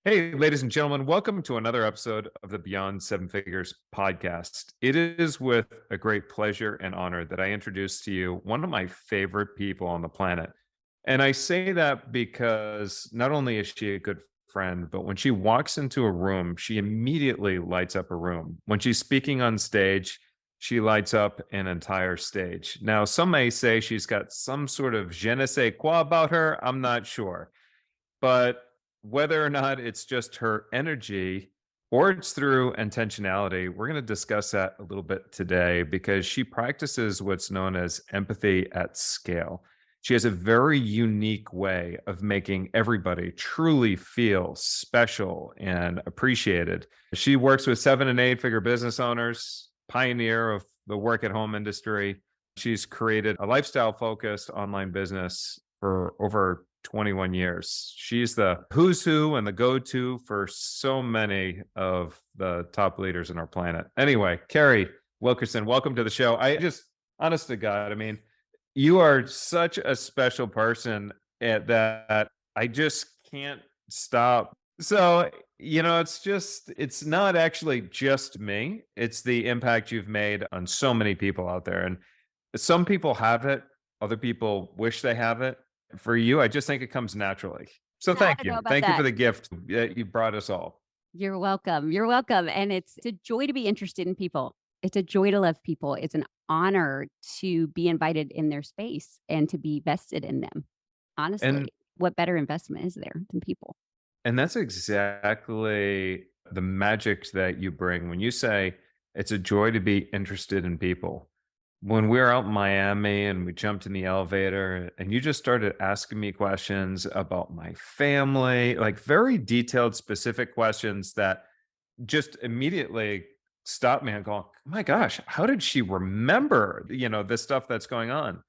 Hey, ladies and gentlemen, welcome to another episode of the Beyond Seven Figures podcast. It is with a great pleasure and honor that I introduce to you one of my favorite people on the planet. And I say that because not only is she a good friend, but when she walks into a room, she immediately lights up a room. When she's speaking on stage, she lights up an entire stage. Now, some may say she's got some sort of je ne sais quoi about her. I'm not sure. But whether or not it's just her energy or it's through intentionality, we're going to discuss that a little bit today because she practices what's known as empathy at scale. She has a very unique way of making everybody truly feel special and appreciated. She works with 7 and 8 figure business owners, pioneer of the work at home industry. She's created a lifestyle focused online business for over 21 years. She's the who's who and the go-to for so many of the top leaders in our planet. Anyway, Carrie Wilkerson, welcome to the show. Honest to God, I mean, you are such a special person at that I just can't stop. So, it's not actually just me. It's the impact you've made on so many people out there. And some people have it, other people wish they have it. For you, I just think it comes naturally. So I thank don't know you. about Thank you for that. the gift that you brought us all. You're welcome. You're welcome. And it's a joy to be interested in people. It's a joy to love people. It's an honor to be invited in their space and to be vested in them. And Honestly, what better investment is there than people? and that's exactly the magic that you bring when you say it's a joy to be interested in people. When we were out in Miami and we jumped in the elevator and you just started asking me questions about my family, like very detailed, specific questions that just immediately stopped me and go, "Oh my gosh, how did she remember, this stuff that's going on?"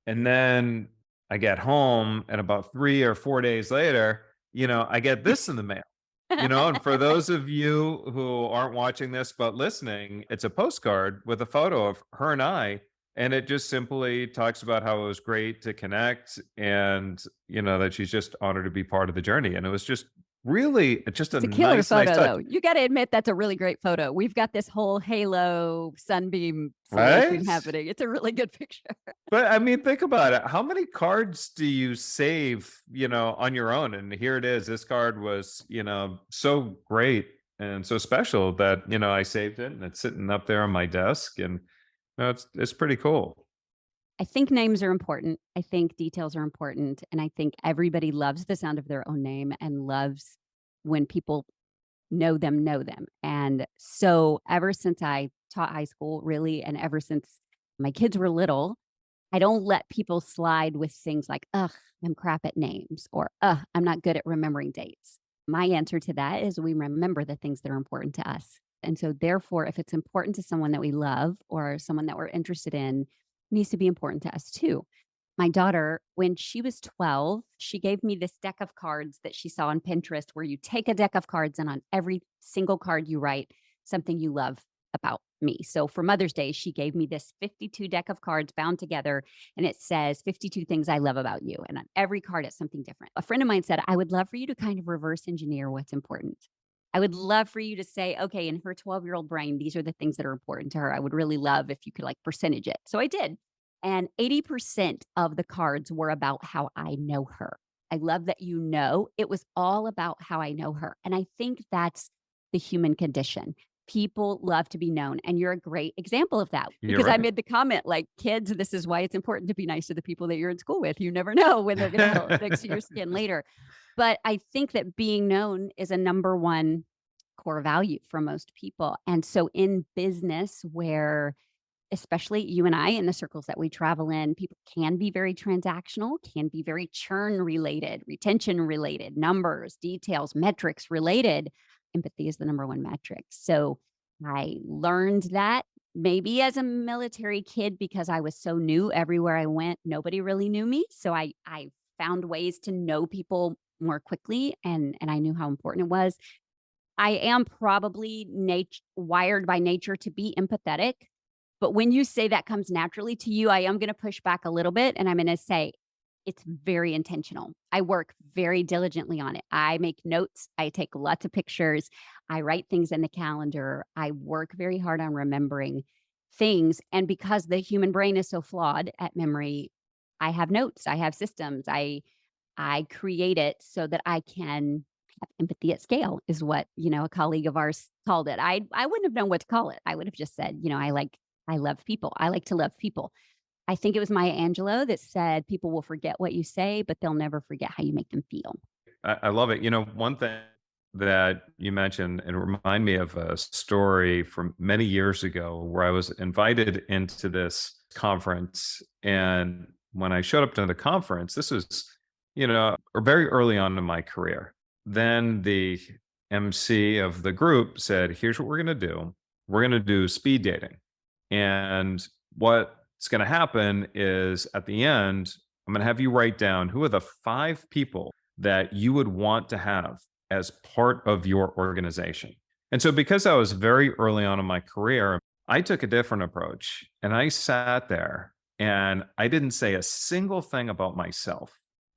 And then I get home and about 3 or 4 days later, I get this in the mail. And for those of you who aren't watching this but listening, it's a postcard with a photo of her and I, and it just simply talks about how it was great to connect and, that she's just honored to be part of the journey. And it was just really just a It's a killer nice photo, touch. though. You got to admit that's a really great photo. We've got this whole halo sunbeam formation Right? happening. It's a really good picture. But I mean, think about it. How many cards do you save, on your own? And here it is. This card was, so great and so special that, I saved it and it's sitting up there on my desk and it's pretty cool. I think names are important. I think details are important. And I think everybody loves the sound of their own name and loves when people know them. And so ever since I taught high school, really, and ever since my kids were little, I don't let people slide with things like, ugh, I'm crap at names or, ugh, I'm not good at remembering dates. My answer to that is we remember the things that are important to us. And so, therefore, if it's important to someone that we love or someone that we're interested in, it needs to be important to us too. My daughter, when she was 12, she gave me this deck of cards that she saw on Pinterest where you take a deck of cards and on every single card you write something you love about me. So for Mother's Day, she gave me this 52 deck of cards bound together and it says 52 things I love about you. And on every card, it's something different. A friend of mine said, I would love for you to kind of reverse engineer what's important. I would love for you to say, okay, in her 12-year-old brain, these are the things that are important to her. I would really love if you could like percentage it. So I did. And 80% of the cards were about how I know her. I love that you know. It was all about how I know her. And I think that's the human condition. People love to be known. And you're a great example of that You're because I right. made the comment like, kids, this is why it's important to be nice to the people that you're in school with. You never know when they're going to go next to your skin later. But I think that being known is a number one core value for most people. And so in business, where especially you and I in the circles that we travel in, people can be very transactional, can be very churn related, retention related, numbers, details, metrics related. Empathy is the number one metric. So I learned that maybe as a military kid because I was so new everywhere I went, nobody really knew me. So I found ways to know people more quickly and I knew how important it was. I am probably wired by nature to be empathetic. But when you say that comes naturally to you, I am going to push back a little bit and I'm going to say it's very intentional. I work very diligently on it. I make notes, I take lots of pictures, I write things in the calendar. I work very hard on remembering things. And because the human brain is so flawed at memory, I have notes, I have systems. I create it so that I can have empathy at scale is what, a colleague of ours called it. I wouldn't have known what to call it. I would have just said, I love people. I like to love people. I think it was Maya Angelou that said, "People will forget what you say, but they'll never forget how you make them feel." I love it. One thing that you mentioned, and remind me of a story from many years ago where I was invited into this conference. And when I showed up to the conference, this was, very early on in my career. Then the MC of the group said, "Here's what we're going to do. We're going to do speed dating. And what's going to happen is at the end, I'm going to have you write down who are the 5 people that you would want to have as part of your organization." And so, because I was very early on in my career, I took a different approach and I sat there and I didn't say a single thing about myself.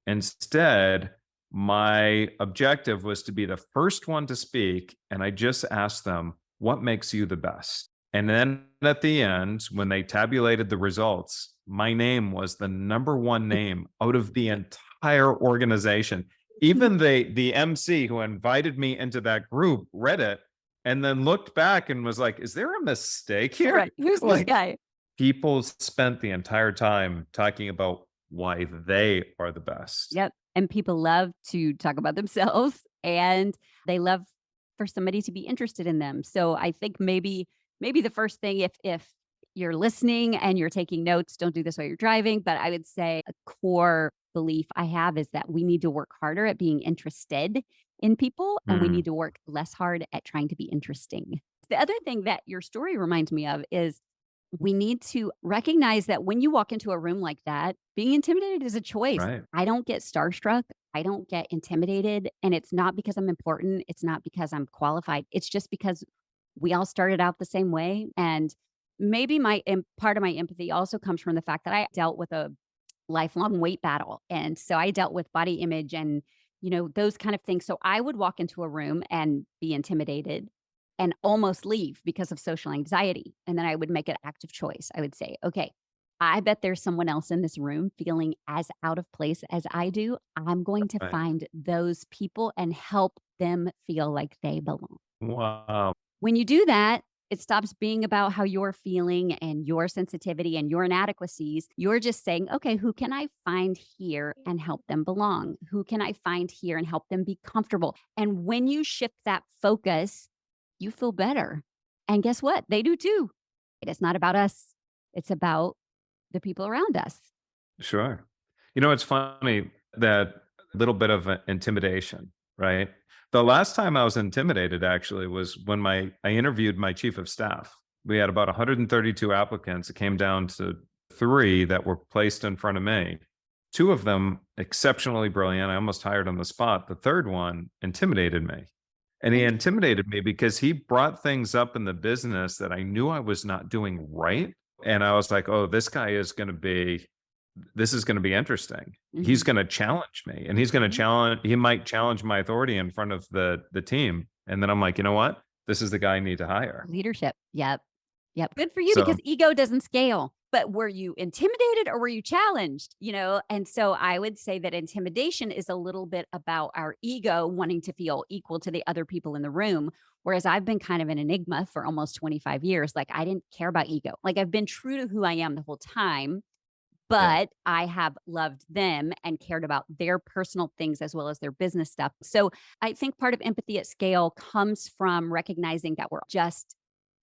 Instead, my objective was to be the first one to speak. And I just asked them, "What makes you the best?" And then at the end, when they tabulated the results, my name was the number one name out of the entire organization. Even the MC who invited me into that group read it and then looked back and was like, "Is there a mistake here?" Right. Who's this Like, guy? people spent the entire time talking about why they are the best. Yep. And people love to talk about themselves and they love for somebody to be interested in them. So I think maybe the first thing if you're listening and you're taking notes, don't do this while you're driving, but I would say a core belief I have is that we need to work harder at being interested in people and we Mm, need to work less hard at trying to be interesting. The other thing that your story reminds me of is we need to recognize that when you walk into a room like that, being intimidated is a choice. right. I don't get starstruck. I don't get intimidated. And it's not because I'm important. It's not because I'm qualified. It's just because we all started out the same way. And maybe part of my empathy also comes from the fact that I dealt with a lifelong weight battle. And so I dealt with body image and, those kind of things. So I would walk into a room and be intimidated and almost leave because of social anxiety. And then I would make an active choice. I would say, okay, I bet there's someone else in this room feeling as out of place as I do. I'm going to Right. find those people and help them feel like they belong. Wow. When you do that, it stops being about how you're feeling and your sensitivity and your inadequacies. You're just saying, okay, who can I find here and help them belong? Who can I find here and help them be comfortable? And when you shift that focus, you feel better. And guess what? They do too. It is not about us, it's about the people around us. Sure. It's funny that little bit of intimidation, right? The last time I was intimidated actually was when I interviewed my chief of staff. We had about 132 applicants. It came down to 3 that were placed in front of me. 2 of them exceptionally brilliant. I almost hired on the spot. The third one intimidated me. And he intimidated me because he brought things up in the business that I knew I was not doing right. And I was like, "Oh, this is gonna be interesting. He's Mhm. gonna challenge me, and he might challenge my authority in front of the team." And then I'm like, "You know what? This is the guy I need to hire." Leadership. Yep. Yep. Good for you So because ego doesn't scale. But were you intimidated or were you challenged? And so I would say that intimidation is a little bit about our ego wanting to feel equal to the other people in the room. Whereas I've been kind of an enigma for almost 25 years. Like I didn't care about ego. Like I've been true to who I am the whole time, yeah, but I have loved them and cared about their personal things as well as their business stuff. So I think part of empathy at scale comes from recognizing that we're just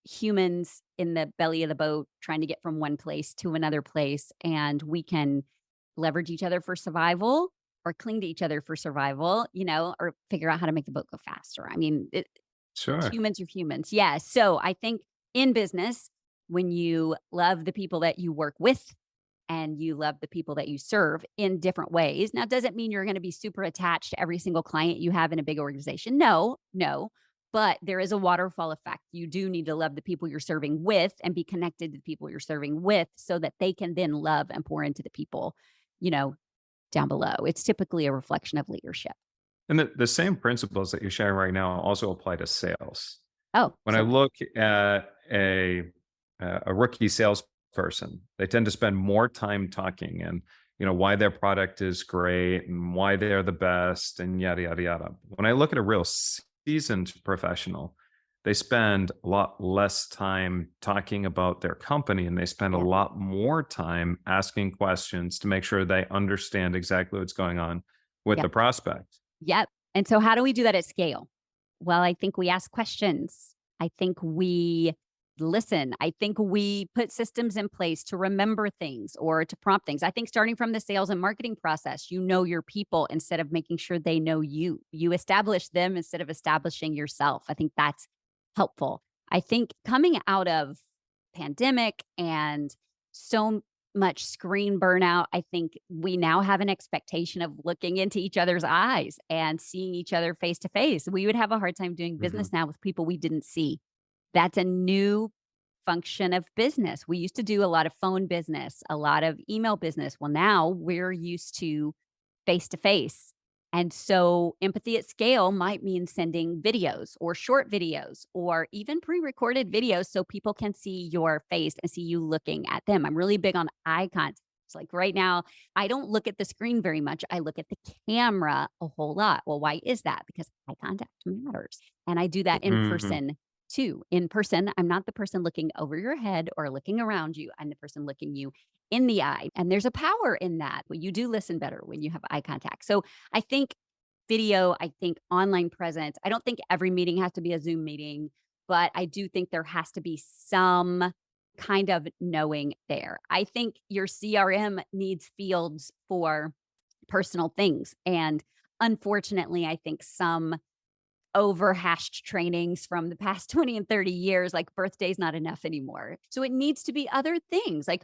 humans in the belly of the boat trying to get from one place to another place. And we can leverage each other for survival or cling to each other for survival, or figure out how to make the boat go faster. I mean, sure. humans are humans. Yeah. So I think in business, when you love the people that you work with and you love the people that you serve in different ways. Now, does it mean you're going to be super attached to every single client you have in a big organization? No, no. But there is a waterfall effect. You do need to love the people you're serving with and be connected to the people you're serving with so that they can then love and pour into the people, you know, down below. It's typically a reflection of leadership. And the same principles that you're sharing right now also apply to sales. Oh, When I sure. look at a rookie salesperson, they tend to spend more time talking and why their product is great and why they're the best and yada yada yada. When I look at a real seasoned professional, they spend a lot less time talking about their company and they spend a Yeah. lot more time asking questions to make sure they understand exactly what's going on with Yep. the prospect. Yep. And so how do we do that at scale? Well, I think we ask questions. I think we listen. I think we put systems in place to remember things or to prompt things. I think starting from the sales and marketing process, you know your people instead of making sure they know you. You establish them instead of establishing yourself. I think that's helpful. I think coming out of pandemic and so much screen burnout, I think we now have an expectation of looking into each other's eyes and seeing each other face to face. We would have a hard time doing Mhm. business now with people we didn't see. That's a new function of business. We used to do a lot of phone business, a lot of email business. Well, now we're used to face. And so empathy at scale might mean sending videos or short videos or even pre recorded videos so people can see your face and see you looking at them. I'm really big on eye contact. It's like right now, I don't look at the screen very much. I look at the camera a whole lot. Well, why is that? Because eye contact matters. And I do that in Mhm. person too. In person, I'm not the person looking over your head or looking around you. I'm the person looking you in the eye. And there's a power in that. Well, you do listen better when you have eye contact. So I think video, I think online presence. I don't think every meeting has to be a Zoom meeting, but I do think there has to be some kind of knowing there. I think your CRM needs fields for personal things. And unfortunately, I think some overhashed trainings from the past 20 and 30 years, like birthday's not enough anymore. So it needs to be other things like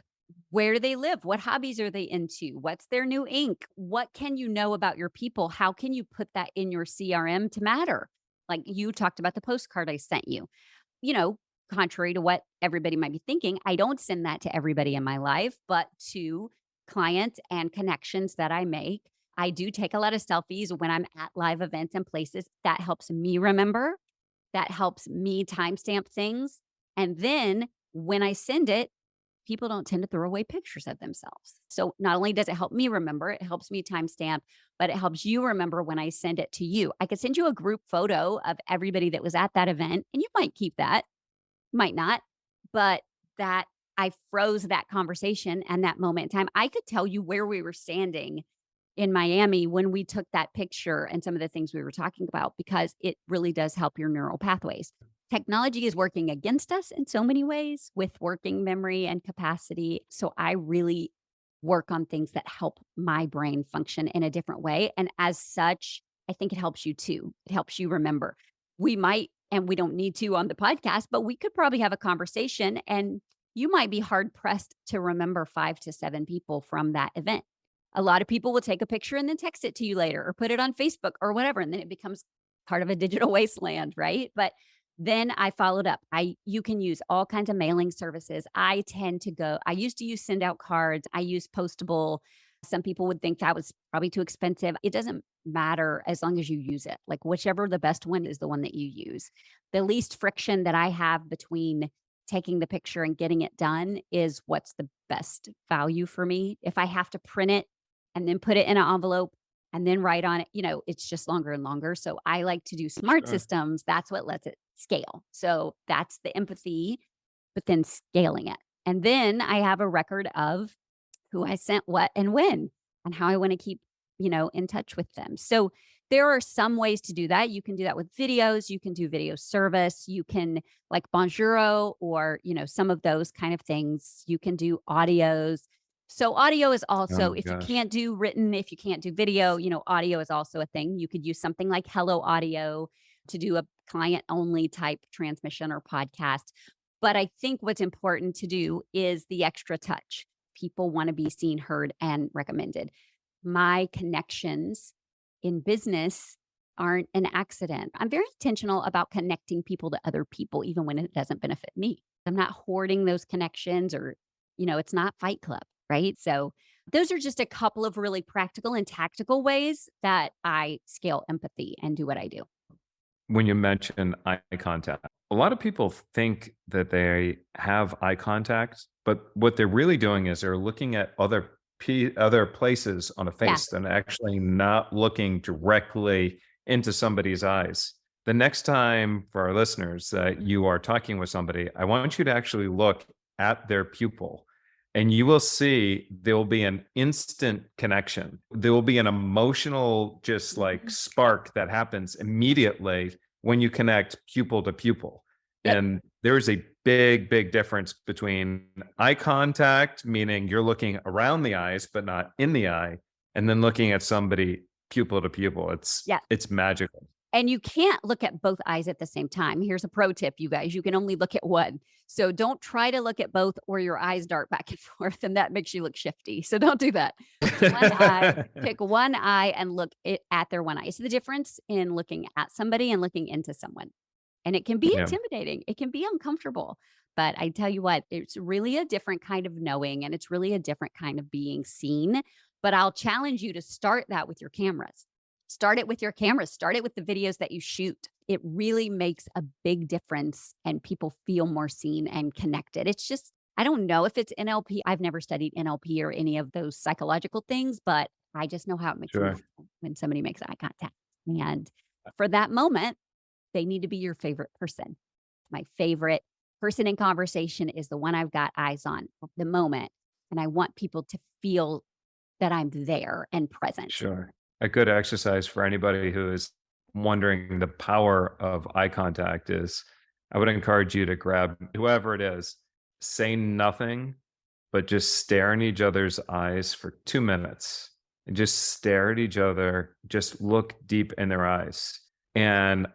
where do they live? What hobbies are they into? What's their new ink? What can you know about your people? How can you put that in your CRM to matter? Like you talked about the postcard I sent you. You know, contrary to what everybody might be thinking, I don't send that to everybody in my life, but to clients and connections that I make. I do take a lot of selfies when I'm at live events and places. That helps me remember. That helps me timestamp things. And then when I send it, people don't tend to throw away pictures of themselves. So not only does it help me remember, it helps me timestamp, but it helps you remember when I send it to you. I could send you a group photo of everybody that was at that event, and you might keep that, might not, but that I froze that conversation and that moment in time. I could tell you where we were standing in Miami when we took that picture and some of the things we were talking about because it really does help your neural pathways. Technology is working against us in so many ways with working memory and capacity. So I really work on things that help my brain function in a different way. And as such, I think it helps you too. It helps you remember. We might, and we don't need to on the podcast, but we could probably have a conversation and you might be hard pressed to remember 5 to 7 people from that event. A lot of people will take a picture and then text it to you later or put it on Facebook or whatever. And then it becomes part of a digital wasteland, right? But then I followed up. You can use all kinds of mailing services. I used to use send out cards. I use Postable. Some people would think that was probably too expensive. It doesn't matter as long as you use it. Like whichever the best one is the one that you use. The least friction that I have between taking the picture and getting it done is what's the best value for me. If I have to print it and then put it in an envelope and then write on it, it's just longer and longer. So I like to do smart Sure. systems. That's what lets it scale. So that's the empathy, but then scaling it. And then I have a record of who I sent what and when and how I want to keep, in touch with them. So there are some ways to do that. You can do that with videos. You can do video service. You can like Bonjoro or, some of those kind of things. You can do audios. So audio is Oh also, my if you gosh. can't do written, if you can't do video, audio is also a thing. You could use something like Hello Audio to do a client only type transmission or podcast. But I think what's important to do is the extra touch. People want to be seen, heard, and recommended. My connections in business aren't an accident. I'm very intentional about connecting people to other people, even when it doesn't benefit me. I'm not hoarding those connections or, it's not Fight Club, right? So Those are just a couple of really practical and tactical ways that I scale empathy and do what I do. When you mention eye contact, a lot of people think that they have eye contact, but what they're really doing is they're looking at other places on a Yeah. face than actually not looking directly into somebody's eyes. The next time for our listeners that you are talking with somebody, I want you to actually look at their pupil and you will see there will be an instant connection. There will be an emotional, just like Mhm. spark that happens immediately when you connect pupil to pupil. Yep. And there's a big, big difference between eye contact, meaning you're looking around the eyes, but not in the eye, and then looking at somebody pupil to pupil. Yeah. It's magical. And you can't look at both eyes at the same time. Here's a pro tip, you guys. You can only look at one. So don't try to look at both or your eyes dart back and forth, and that makes you look shifty. So don't do that. One eye, pick one eye and look at their one eye. It's the difference in looking at somebody and looking into someone. And it can be Yeah, intimidating. It can be uncomfortable. But I tell you what, it's really a different kind of knowing and it's really a different kind of being seen. But I'll challenge you to start that with your cameras. Start it with your cameras, start it with the videos that you shoot. It really makes a big difference and people feel more seen and connected. It's just, I don't know if it's NLP. I've never studied NLP or any of those psychological things, but I just know how it makes me sure. feel when somebody makes eye contact. And for that moment, they need to be your favorite person. My favorite person in conversation is the one I've got eyes on at the moment. And I want people to feel that I'm there and present. Sure. A good exercise for anybody who is wondering the power of eye contact is I would encourage you to grab whoever it is, say nothing, but just stare in each other's eyes for 2 minutes and just stare at each other, just look deep in their eyes. And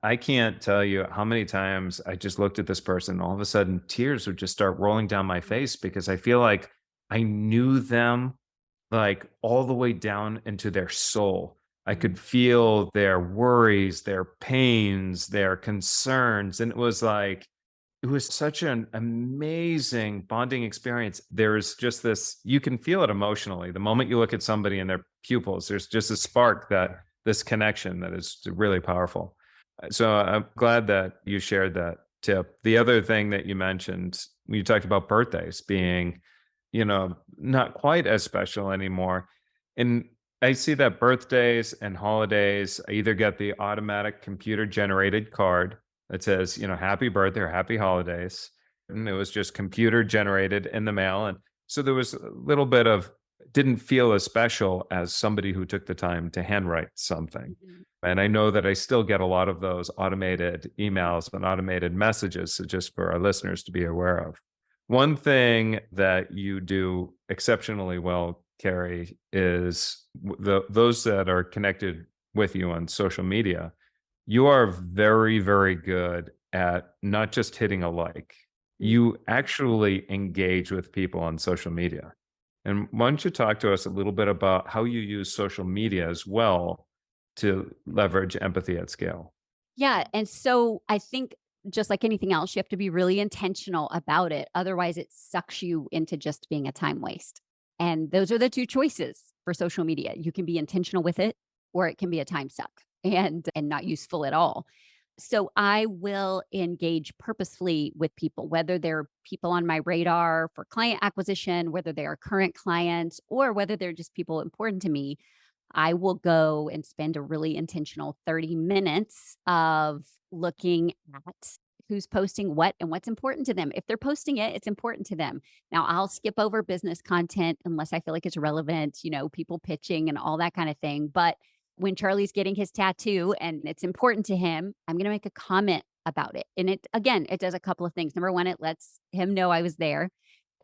I can't tell you how many times I just looked at this person, and all of a sudden tears would just start rolling down my face because I feel like I knew them like all the way down into their soul. I Mhm. could feel their worries, their pains, their concerns. And it was like, it was such an amazing bonding experience. There's just this, you can feel it emotionally. The moment you look at somebody in their pupils, there's just a spark that this connection that is really powerful. So I'm glad that you shared that tip. The other thing that you mentioned, you talked about birthdays being not quite as special anymore. And I see that birthdays and holidays, I either get the automatic computer generated card that says, happy birthday or happy holidays. And it was just computer generated in the mail. And so there was a little bit of, didn't feel as special as somebody who took the time to handwrite something. Mhm. And I know that I still get a lot of those automated emails and automated messages, so just for our listeners to be aware of. One thing that you do exceptionally well, Carrie, is those that are connected with you on social media. You are very, very good at not just hitting a like. Mm. You actually engage with people on social media. And why don't you talk to us a little bit about how you use social media as well to leverage empathy at scale? Yeah, and so I think just like anything else, you have to be really intentional about it. Otherwise, it sucks you into just being a time waste. And those are the two choices for social media. You can be intentional with it or it can be a time suck and not useful at all. So I will engage purposefully with people, whether they're people on my radar for client acquisition, whether they are current clients, or whether they're just people important to me. I will go and spend a really intentional 30 minutes of looking at who's posting what and what's important to them. If they're posting it, it's important to them. Now, I'll skip over business content unless I feel like it's relevant, people pitching and all that kind of thing. But when Charlie's getting his tattoo and it's important to him, I'm going to make a comment about it. And it does a couple of things. Number one, it lets him know I was there.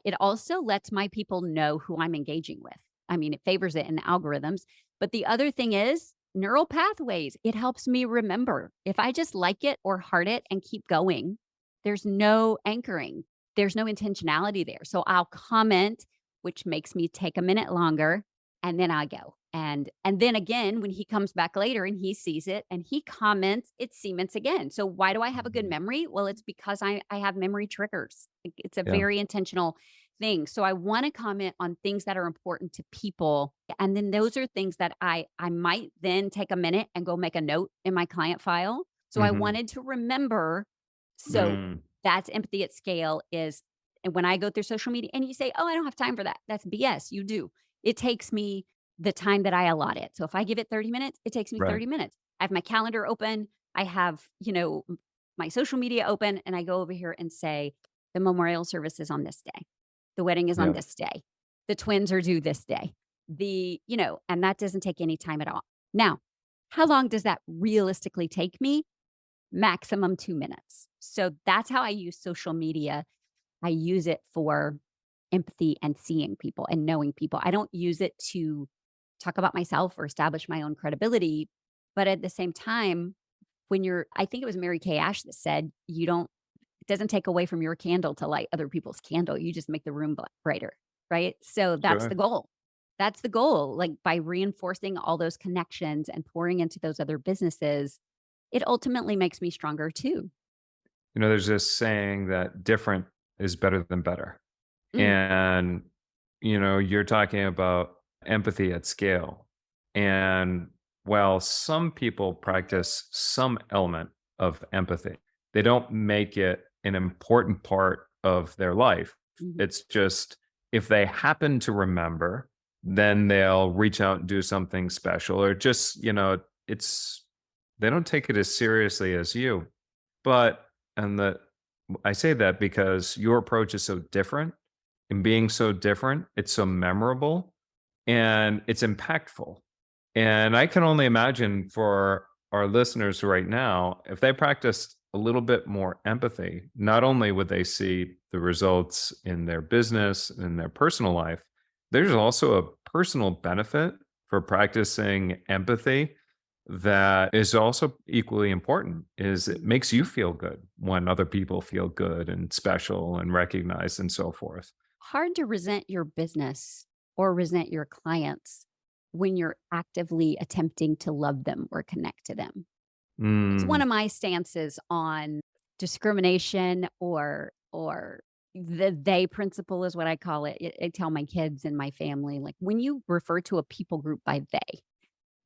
It also lets my people know who I'm engaging with. I mean, it favors it in the algorithms. But the other thing is neural pathways. It helps me remember. If I just like it or heart it and keep going, there's no anchoring, there's no intentionality there. So I'll comment, which makes me take a minute longer, and then I go. And then again, when he comes back later and he sees it and he comments, it cements again. So why do I have a good memory? Well, it's because I have memory triggers. It's a Yeah. very intentional things. So I want to comment on things that are important to people. And then those are things that I might then take a minute and go make a note in my client file. So I Mhm. wanted to remember. So Mm. that's empathy at scale is, and when I go through social media and you say, "Oh, I don't have time for that." That's BS. You do. It takes me the time that I allot it. So if I give it 30 minutes, it takes me Right. 30 minutes. I have my calendar open. I have, my social media open, and I go over here and say, the memorial service is on this day. The wedding is on Yeah. this day. The twins are due this day. And that doesn't take any time at all. Now, how long does that realistically take me? Maximum 2 minutes. So that's how I use social media. I use it for empathy and seeing people and knowing people. I don't use it to talk about myself or establish my own credibility. But at the same time, I think it was Mary Kay Ash that said, it doesn't take away from your candle to light other people's candle. You just make the room brighter. Right. So that's the Sure. goal. That's the goal. Like by reinforcing all those connections and pouring into those other businesses, it ultimately makes me stronger too. There's this saying that different is better than better. Mm, And, you're talking about empathy at scale. And while some people practice some element of empathy, they don't make it an important part of their life. mhm. It's just if they happen to remember, then they'll reach out and do something special, or just, it's, they don't take it as seriously as you. But, and that I say that because your approach is so different, and being so different, it's so memorable and it's impactful. And I can only imagine for our listeners right now, if they practiced a little bit more empathy, not only would they see the results in their business and their personal life, there's also a personal benefit for practicing empathy that is also equally important is it makes you feel good when other people feel good and special and recognized and so forth. Hard to resent your business or resent your clients when you're actively attempting to love them or connect to them. It's one Mm, of my stances on discrimination or the they principle is what I call it. I tell my kids and my family, like when you refer to a people group by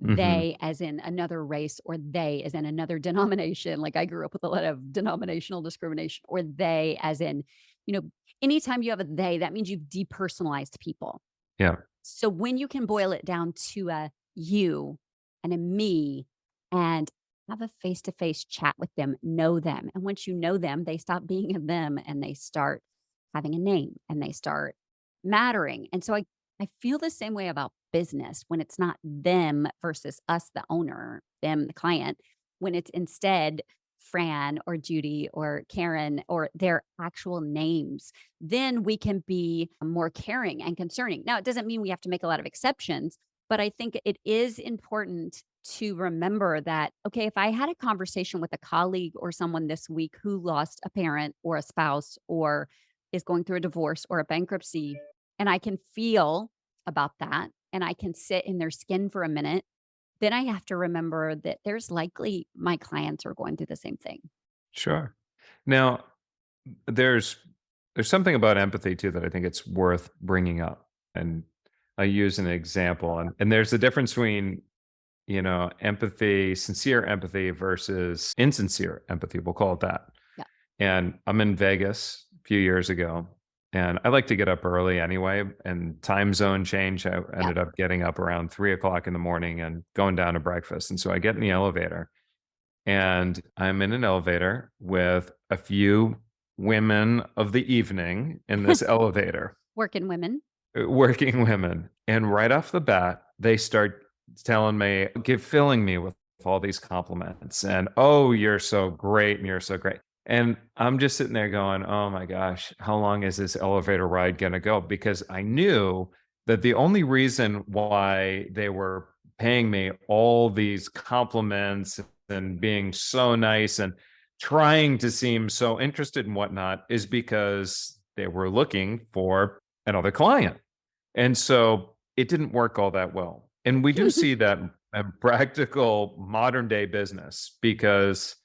mhm. they as in another race or they as in another denomination, like I grew up with a lot of denominational discrimination, or they as in, you know, anytime you have a they, that means you've depersonalized people. Yeah, So when you can boil it down to a you and a me and have a face to face chat with them, know them. And once you know them, they stop being a them and they start having a name and they start mattering. And so I feel the same way about business when it's not them versus us, the owner, them, the client, when it's instead Fran or Judy or Karen or their actual names, then we can be more caring and concerning. Now, it doesn't mean we have to make a lot of exceptions, but I think it is important to remember that, okay, if I had a conversation with a colleague or someone this week who lost a parent or a spouse or is going through a divorce or a bankruptcy, and I can feel about that and I can sit in their skin for a minute, then I have to remember that there's likely my clients are going through the same thing. sure. Now, there's there's something about empathy too that I think it's worth bringing up, and I use an example, and there's a difference between empathy, sincere empathy versus insincere empathy. We'll call it that. Yeah. And I'm in Vegas a few years ago, and I like to get up early anyway. And time zone change, I Yeah. ended up getting up around 3 o'clock in the morning and going down to breakfast. And so I get in the elevator, and I'm in an elevator with a few women of the evening in this elevator, Working women. working women. And right off the bat, they start telling me, filling me with all these compliments and, oh, you're so great and you're so great. And I'm just sitting there going, oh my gosh, how long is this elevator ride going to go? Because I knew that the only reason why they were paying me all these compliments and being so nice and trying to seem so interested and whatnot is because they were looking for another client. And so it didn't work all that well. And we do see that in practical modern day business because,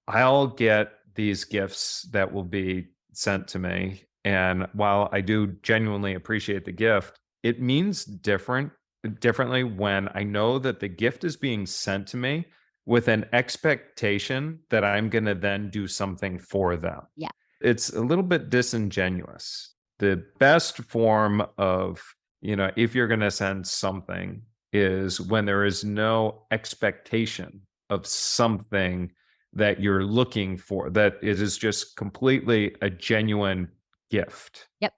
I'll get these gifts that will be sent to me. And while I do genuinely appreciate the gift, it means differently when I know that the gift is being sent to me with an expectation that I'm going to then do something for them. Yeah. It's a little bit disingenuous. The best form of, if you're going to send something is when there is no expectation of something that you're looking for, that it is just completely a genuine gift. Yep.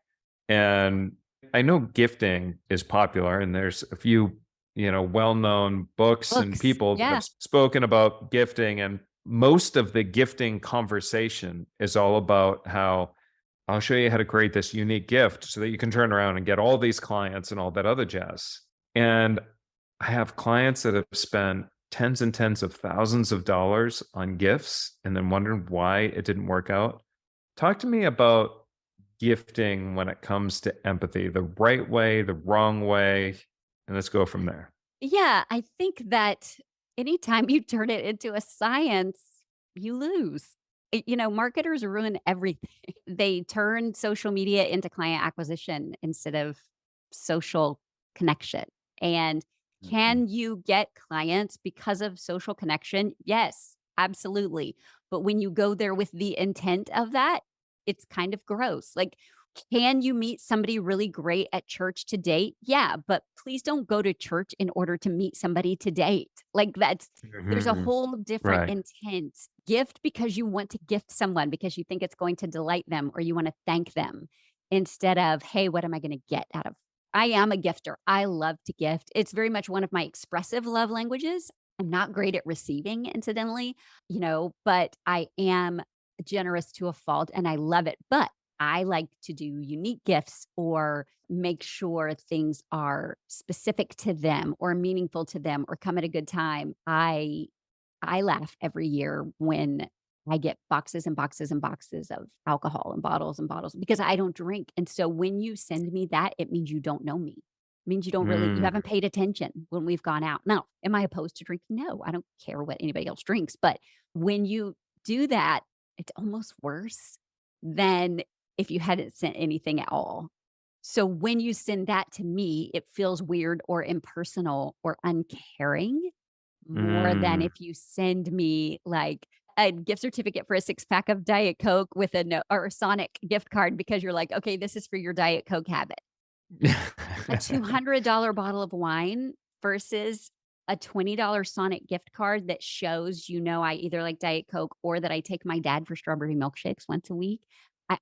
And I know gifting is popular, and there's a few, well-known books and Books. people that Yeah. have spoken about gifting. And most of the gifting conversation is all about how I'll show you how to create this unique gift so that you can turn around and get all these clients and all that other jazz. And I have clients that have spent tens and tens of thousands of dollars on gifts and then wondering why it didn't work out. Talk to me about gifting when it comes to empathy, the right way, the wrong way, and let's go from there. Yeah, I think that anytime you turn it into a science, you lose. Marketers ruin everything. They turn social media into client acquisition instead of social connection. And Mhm. can you get clients because of social connection? Yes, absolutely. But when you go there with the intent of that, it's kind of gross. Like, can you meet somebody really great at church to date? Yeah, but please don't go to church in order to meet somebody to date. Like there's a Mhm. whole different Right. intent. Gift because you want to gift someone because you think it's going to delight them or you want to thank them instead of, hey, what am I going to get out of? I am a gifter. I love to gift. It's very much one of my expressive love languages. I'm not great at receiving, incidentally, but I am generous to a fault and I love it. But I like to do unique gifts or make sure things are specific to them or meaningful to them or come at a good time. I laugh every year when I get boxes and boxes and boxes of alcohol and bottles because I don't drink. And so when you send me that, it means you don't know me. It means you Mm. haven't paid attention when we've gone out. Now, am I opposed to drinking? No, I don't care what anybody else drinks. But when you do that, it's almost worse than if you hadn't sent anything at all. So when you send that to me, it feels weird or impersonal or uncaring more than Mm. if you send me like a gift certificate for a 6-pack of Diet Coke with a no or a Sonic gift card because you're like, okay, this is for your Diet Coke habit. A $200 bottle of wine versus a $20 Sonic gift card that shows, I either like Diet Coke or that I take my dad for strawberry milkshakes once a week.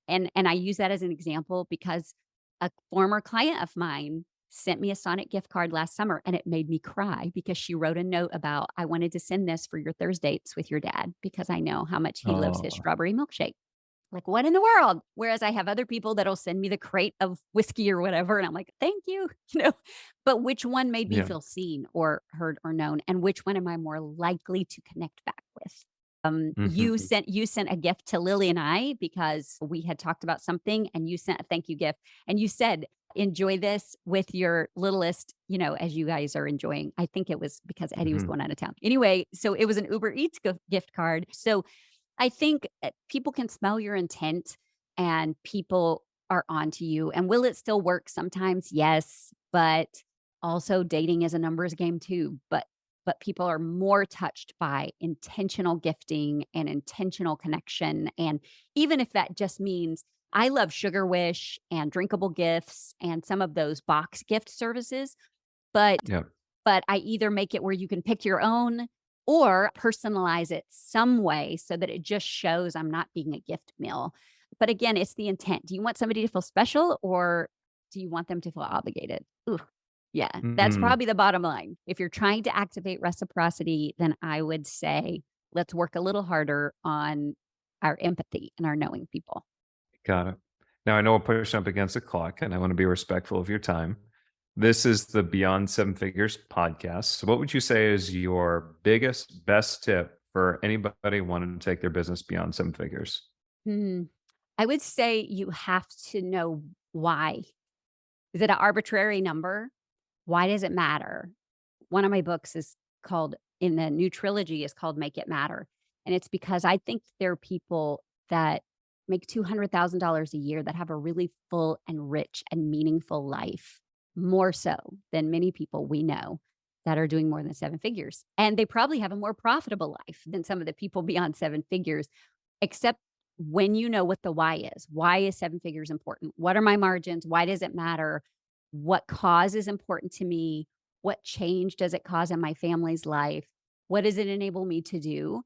And I use that as an example because a former client of mine sent me a Sonic gift card last summer and it made me cry because she wrote a note about, I wanted to send this for your Thursdays with your dad because I know how much he loves his Oh, strawberry milkshake. Like, what in the world? Whereas I have other people that'll send me the crate of whiskey or whatever, and I'm like, "Thank you," you know? But which one made me yeah. feel seen or heard or known, and which one am I more likely to connect back with? Mhm. You sent a gift to Lily and I because we had talked about something, and you sent a thank you gift, and you said, "Enjoy this with your littlest," as you guys are enjoying. I think it was because Eddie was Mhm. going out of town. Anyway, so it was an Uber Eats gift card. So I think people can smell your intent and people are onto you. And will it still work sometimes? Yes, but also dating is a numbers game too. But people are more touched by intentional gifting and intentional connection. And even if that just means I love Sugar Wish and drinkable gifts and some of those box gift services, but Yeah. but I either make it where you can pick your own or personalize it some way so that it just shows I'm not being a gift mill. But again, it's the intent. Do you want somebody to feel special or do you want them to feel obligated? Ooh, yeah, that's Mhm. probably the bottom line. If you're trying to activate reciprocity, then I would say let's work a little harder on our empathy and our knowing people. Got it. Now I know we're pushing up against the clock, and I want to be respectful of your time. This is the Beyond Seven Figures podcast. So, what would you say is your biggest, best tip for anybody wanting to take their business beyond seven figures? Hmm. I would say you have to know why. Is it an arbitrary number? Why does it matter? One of my books is called in the new trilogy is called Make It Matter. And it's because I think there are people that make $200,000 a year that have a really full and rich and meaningful life, more so than many people we know that are doing more than seven figures. And they probably have a more profitable life than some of the people beyond seven figures, except when you know what the why is. Why is seven figures important? What are my margins? Why does it matter? What cause is important to me? What change does it cause in my family's life? What does it enable me to do?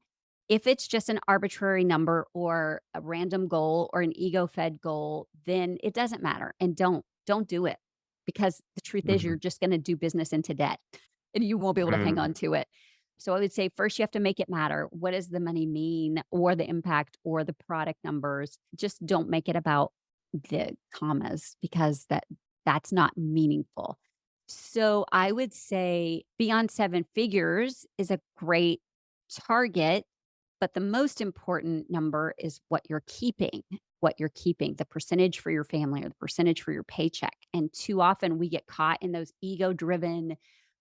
If it's just an arbitrary number or a random goal or an ego-fed goal, then it doesn't matter, and don't do it, because the truth is Mhm. you're just gonna do business into debt, and you won't be able to hang Mm. on to it. So I would say first you have to make it matter. What does the money mean or the impact or the product numbers? Just don't make it about the commas because that's not meaningful. So I would say beyond seven figures is a great target, but the most important number is what you're keeping, the percentage for your family or the percentage for your paycheck. And too often we get caught in those ego driven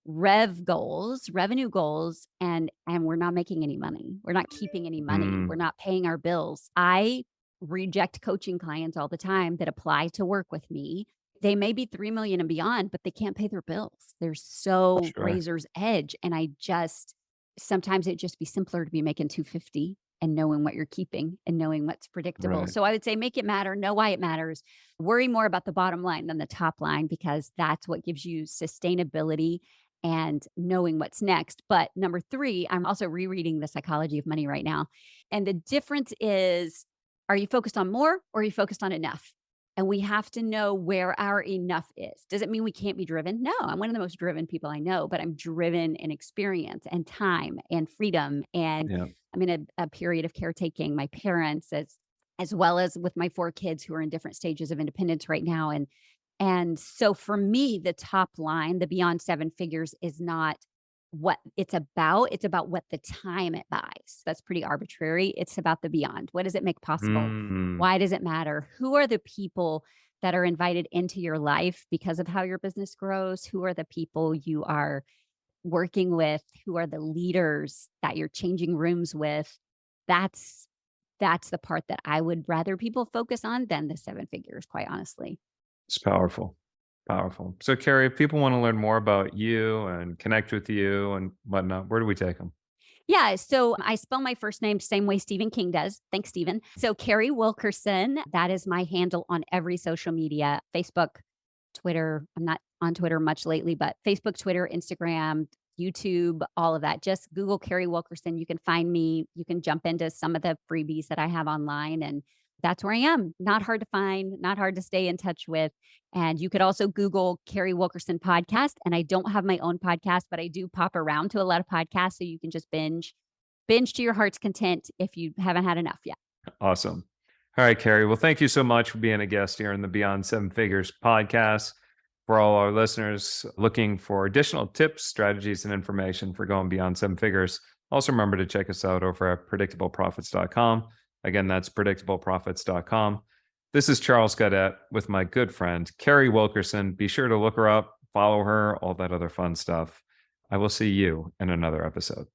revenue goals, and we're not making any money. We're not keeping any money. We're Mm. not paying our bills. I reject coaching clients all the time that apply to work with me. They may be 3 million and beyond, but they can't pay their bills. They're so Sure. razor's edge, and I just sometimes it'd just be simpler to be making 250 and knowing what you're keeping and knowing what's predictable. Right. So I would say make it matter, know why it matters. Worry more about the bottom line than the top line because that's what gives you sustainability and knowing what's next. But number 3, I'm also rereading The Psychology of Money right now. And the difference is, are you focused on more or are you focused on enough? And we have to know where our enough is. Does it mean we can't be driven? No, I'm one of the most driven people I know, but I'm driven in experience and time and freedom. And Yeah. I'm in a period of caretaking my parents as well as with my 4 kids who are in different stages of independence right now. And so for me, the top line, the beyond seven figures is not what it's about. It's about what the time it buys. That's pretty arbitrary. It's about the beyond. What does it make possible? Mm. Why does it matter? Who are the people that are invited into your life because of how your business grows? Who are the people you are working with? Who are the leaders that you're changing rooms with? That's that's the part that I would rather people focus on than the seven figures, quite honestly. It's powerful. Powerful. So, Carrie, if people want to learn more about you and connect with you and whatnot, where do we take them? Yeah, so I spell my first name same way Stephen King does. Thanks, Stephen. So Carrie Wilkerson, that is my handle on every social media, Facebook, Twitter. I'm not on Twitter much lately, but Facebook, Twitter, Instagram, YouTube, all of that. Just Google Carrie Wilkerson. You can find me. You can jump into some of the freebies that I have online, and that's where I am. Not hard to find, not hard to stay in touch with. And you could also Google Carrie Wilkerson podcast. And I don't have my own podcast, but I do pop around to a lot of podcasts. So you can just binge to your heart's content if you haven't had enough yet. Awesome. All right, Carrie. Well, thank you so much for being a guest here in the Beyond Seven Figures podcast. For all our listeners looking for additional tips, strategies, and information for going beyond seven figures, also remember to check us out over at predictableprofits.com. Again, that's predictableprofits.com. This is Charles Gaudette with my good friend, Carrie Wilkerson. Be sure to look her up, follow her, all that other fun stuff. I will see you in another episode.